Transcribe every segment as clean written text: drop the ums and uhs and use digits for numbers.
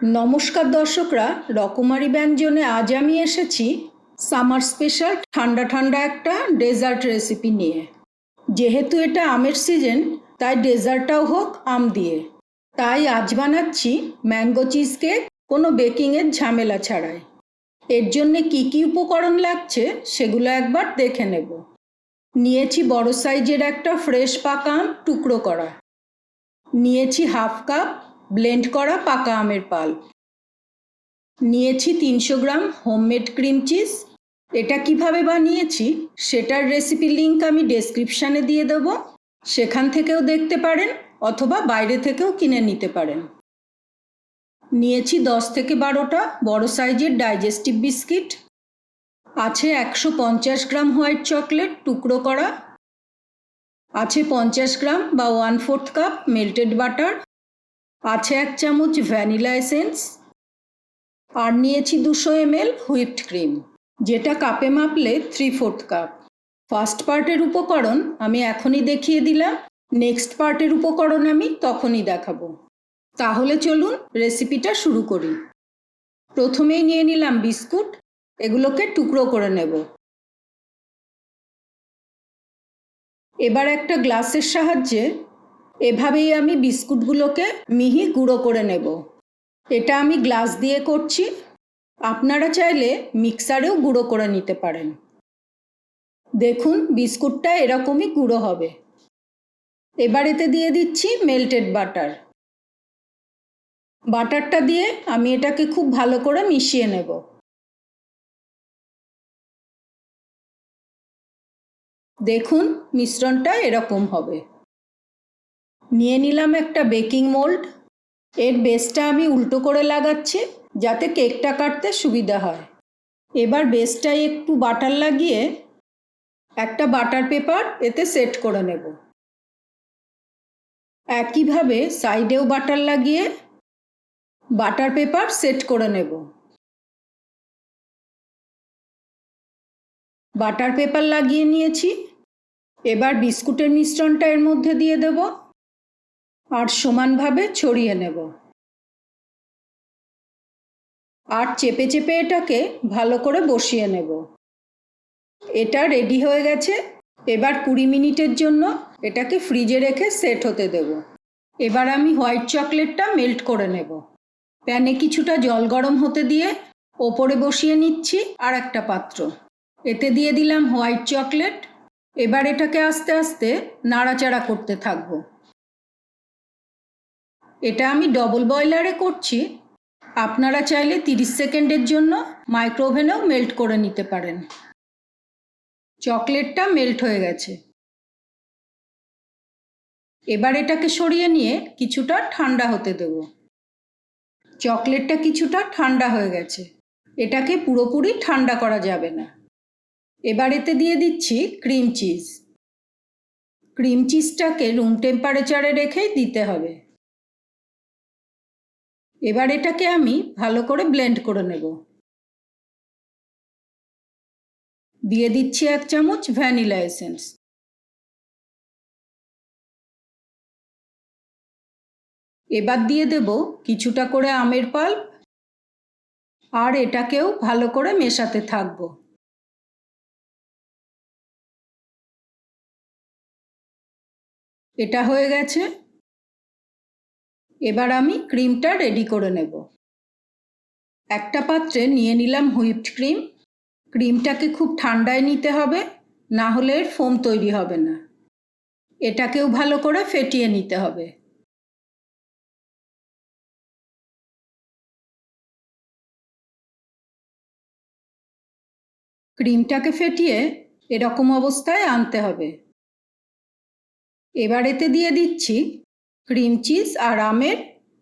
নমস্কার দর্শকরা, রকমারি ব্যঞ্জনে আজ আমি এসেছি সামার স্পেশাল ঠান্ডা ঠান্ডা একটা ডেজার্ট রেসিপি নিয়ে। যেহেতু এটা আমের সিজন, তাই ডেজার্টটাও হোক আম দিয়ে। তাই আজ বানাচ্ছি ম্যাঙ্গো চিজ কেক, কোনো বেকিংয়ের ঝামেলা ছাড়াই। এর জন্যে কী কী উপকরণ লাগছে সেগুলো একবার দেখে নেব। নিয়েছি বড় সাইজের একটা ফ্রেশ পাকা আম টুকরো করা। নিয়েছি হাফ কাপ ব্লেন্ড করা পাকা আমের পাল্প। নিয়েছি 300 গ্রাম হোমমেড ক্রিম চিজ। এটা কিভাবে বানিয়েছি সেটার রেসিপি লিংক আমি ডেসক্রিপশানে দিয়ে দেব, সেখান থেকেও দেখতে পারেন অথবা বাইরে থেকেও কিনে নিতে পারেন। নিয়েছি 10 থেকে 12টা বড় সাইজের ডাইজেস্টিভ বিস্কিট। আছে 150 গ্রাম হোয়াইট চকলেট টুকরো করা। আছে 50 গ্রাম বা 1/4 কাপ মেল্টেড বাটার। আছে 1 চামচ ভ্যানিলা এসেন্স। আর নিয়েছি 200 ml হুইপড ক্রিম, যেটা কাপে মাপলে 3/4 কাপ। ফার্স্ট পার্টের উপকরণ আমি এখনই দেখিয়ে দিলাম, নেক্সট পার্টের উপকরণ আমি তখনই দেখাবো। তাহলে চলুন রেসিপিটা শুরু করি। প্রথমেই নিয়ে নিলাম বিস্কুট, এগুলোকে টুকরো করে নেব। এবার একটা গ্লাসের সাহায্যে এভাবেই আমি বিস্কুটগুলোকে মিহি গুঁড়ো করে নেব। এটা আমি গ্লাস দিয়ে করছি, আপনারা চাইলে মিক্সারেও গুঁড়ো করে নিতে পারেন। দেখুন বিস্কুটটা এরকমই গুঁড়ো হবে। এবার এতে দিয়ে দিচ্ছি মেল্টেড বাটার। বাটারটা দিয়ে আমি এটাকে খুব ভালো করে মিশিয়ে নেব। দেখুন মিশ্রণটা এরকম হবে। নিয়ে নিলাম একটা বেকিং মোল্ড। এর বেসটা আমি উল্টো করে লাগাচ্ছি যাতে কেকটা কাটতে সুবিধা হয়। এবার বেসটায় একটু বাটার লাগিয়ে একটা বাটার পেপার এতে সেট করে নেব। একইভাবে সাইডেও বাটার লাগিয়ে বাটার পেপার সেট করে নেব। বাটার পেপার লাগিয়ে নিয়েছি। এবার বিস্কুটের মিশ্রণটা এর মধ্যে দিয়ে দেব আর সমানভাবে ছড়িয়ে নেব। আর চেপে চেপে এটাকে ভালো করে বসিয়ে নেব। এটা রেডি হয়ে গেছে। এবার 20 মিনিটের জন্য এটাকে ফ্রিজে রেখে সেট হতে দেব। এবার আমি হোয়াইট চকলেটটা মেল্ট করে নেব। প্যানে কিছুটা জল গরম হতে দিয়ে ওপরে বসিয়ে নিচ্ছি আর একটা পাত্র। এতে দিয়ে দিলাম হোয়াইট চকলেট। এবার এটাকে আস্তে আস্তে নাড়াচাড়া করতে থাকবো। এটা আমি ডবল বয়লারে করছি, আপনারা চাইলে 30 সেকেন্ডের জন্য মাইক্রোওভেনেও মেল্ট করে নিতে পারেন। চকলেটটা মেল্ট হয়ে গেছে। এবার এটাকে সরিয়ে নিয়ে কিছুটা ঠান্ডা হতে দেব। চকলেটটা কিছুটা ঠান্ডা হয়ে গেছে, এটাকে পুরোপুরি ঠান্ডা করা যাবে না। এবার এতে দিয়ে দিচ্ছি ক্রিম চিজ। ক্রিম চিজটাকে রুম টেম্পারেচারে রেখেই দিতে হবে। এবার এটাকে আমি ভালো করে ব্লেন্ড করে নেব। দিয়ে দিচ্ছি 1 চামচ ভ্যানিলা এসেন্স। এবার দিয়ে দেব কিছুটা করে আমের পাল্প আর এটাকেও ভালো করে মেশাতে থাকবো। এটা হয়ে গেছে। এবার আমি ক্রিমটা রেডি করে নেব। একটা পাত্রে নিয়ে নিলাম হুইপড ক্রিম। ক্রিমটাকে খুব ঠান্ডায় নিতে হবে, না হলে এর ফোম তৈরি হবে না। এটাকেও ভালো করে ফেটিয়ে নিতে হবে। ক্রিমটাকে ফেটিয়ে এরকম অবস্থায় আনতে হবে। এবার এতে দিয়ে দিচ্ছি ক্রিম চিজ আর আমের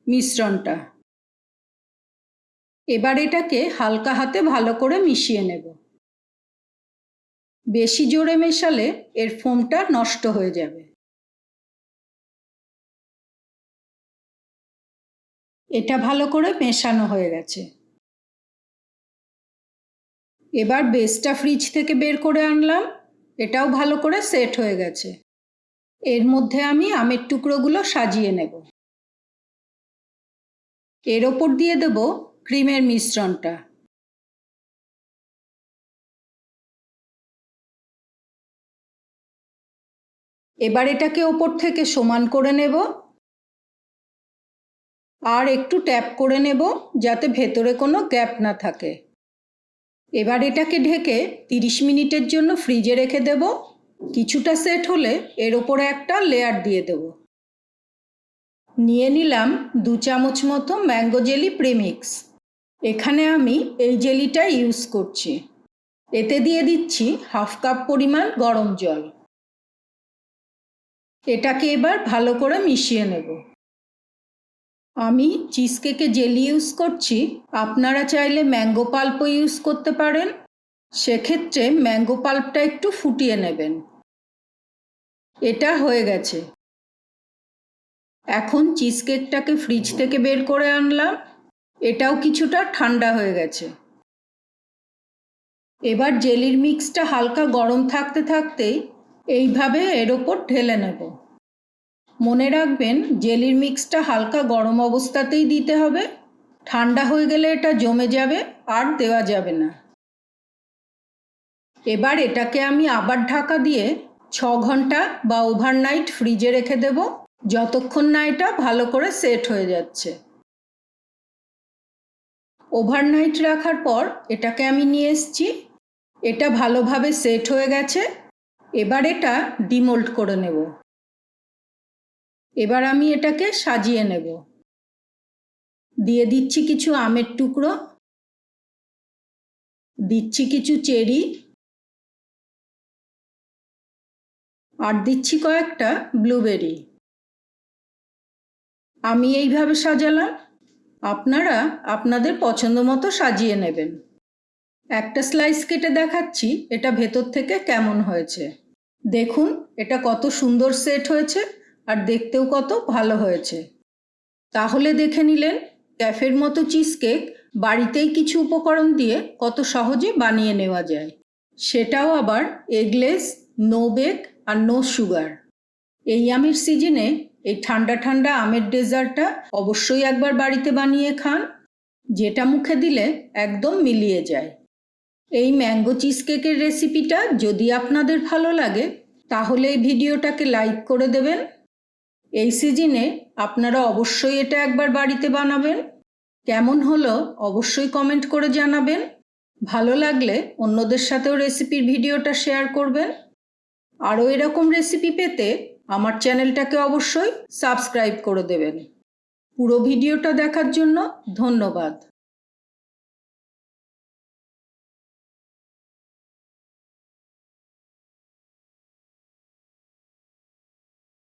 মিশ্রণটা। এবার এটাকে হালকা হাতে ভালো করে মিশিয়ে নেব। বেশি জোরে মেশালে এর ফোমটা নষ্ট হয়ে যাবে। এটা ভালো করে মেশানো হয়ে গেছে। এবার বেসটা ফ্রিজ থেকে বের করে আনলাম। এটাও ভালো করে সেট হয়ে গেছে। এর মধ্যে আমি আমের টুকরোগুলো সাজিয়ে নেব। এর ওপর দিয়ে দেব ক্রিমের মিশ্রণটা। এবার এটাকে ওপর থেকে সমান করে নেব আর একটু ট্যাপ করে নেব যাতে ভেতরে কোনো গ্যাপ না থাকে। এবার এটাকে ঢেকে 30 মিনিটের জন্য ফ্রিজে রেখে দেব। কিছুটা সেট হলে এর ওপরে একটা লেয়ার দিয়ে দেব। নিয়ে নিলাম 2 চামচ মতো ম্যাঙ্গো জেলি প্রিমিক্স। এখানে আমি এই জেলিটা ইউজ করছি। এতে দিয়ে দিচ্ছি 1/2 কাপ পরিমাণ গরম জল। এটাকে এবার ভালো করে মিশিয়ে নেব। আমি চিজ কেকে জেলি ইউজ করছি, আপনারা চাইলে ম্যাঙ্গো পাল্পও ইউজ করতে পারেন। সেক্ষেত্রে ম্যাঙ্গো পাল্পটা একটু ফুটিয়ে নেবেন। এটা হয়ে গেছে। এখন চিজ কেকটাকে ফ্রিজ থেকে বের করে আনলাম। এটাও কিছুটা ঠান্ডা হয়ে গেছে। এবার জেলির মিক্সটা হালকা গরম থাকতে থাকতেই এইভাবে এর ওপর ঢেলে নেব। মনে রাখবেন জেলির মিক্সটা হালকা গরম অবস্থাতেই দিতে হবে, ঠান্ডা হয়ে গেলে এটা জমে যাবে আর দেওয়া যাবে না। এবার এটাকে আমি আবার ঢাকা দিয়ে 6 ঘন্টা বা ওভারনাইট ফ্রিজে রেখে দেব, যতক্ষণ না এটা ভালো করে সেট হয়ে যাচ্ছে। ওভারনাইট রাখার পর এটাকে আমি নিয়ে এসেছি। এটা ভালোভাবে সেট হয়ে গেছে। এবার এটা ডিমোল্ড করে নেব। এবার আমি এটাকে সাজিয়ে নেব। দিয়ে দিচ্ছি কিছু আমের টুকরো, দিচ্ছি কিছু চেরি, আর দিচ্ছি কয়েকটা ব্লুবেরি। আমি এইভাবে সাজালাম, আপনারা আপনাদের পছন্দ মতো সাজিয়ে নেবেন। একটা স্লাইস কেটে দেখাচ্ছি এটা ভেতর থেকে কেমন হয়েছে। দেখুন এটা কত সুন্দর সেট হয়েছে আর দেখতেও কত ভালো হয়েছে। তাহলে দেখে নিলেন ক্যাফের মতো চিজ কেক বাড়িতেই কিছু উপকরণ দিয়ে কত সহজে বানিয়ে নেওয়া যায়, সেটাও আবার এগলেস, নো বেক আর নো সুগার। এই আমের সিজনে এই ঠান্ডা ঠান্ডা আমের ডেজার্টটা অবশ্যই একবার বাড়িতে বানিয়ে খান, যেটা মুখে দিলে একদম মিলিয়ে যায়। এই ম্যাঙ্গো চিজ কেকের রেসিপিটা যদি আপনাদের ভালো লাগে তাহলে এই ভিডিওটাকে লাইক করে দেবেন। এই সিজনে আপনারা অবশ্যই এটা একবার বাড়িতে বানাবেন। কেমন হলো অবশ্যই কমেন্ট করে জানাবেন। ভালো লাগলে অন্যদের সাথেও রেসিপির ভিডিওটা শেয়ার করবেন। আরও এরকম রেসিপি পেতে আমার চ্যানেলটাকে অবশ্যই সাবস্ক্রাইব করে দেবেন। পুরো ভিডিওটা দেখার জন্য ধন্যবাদ।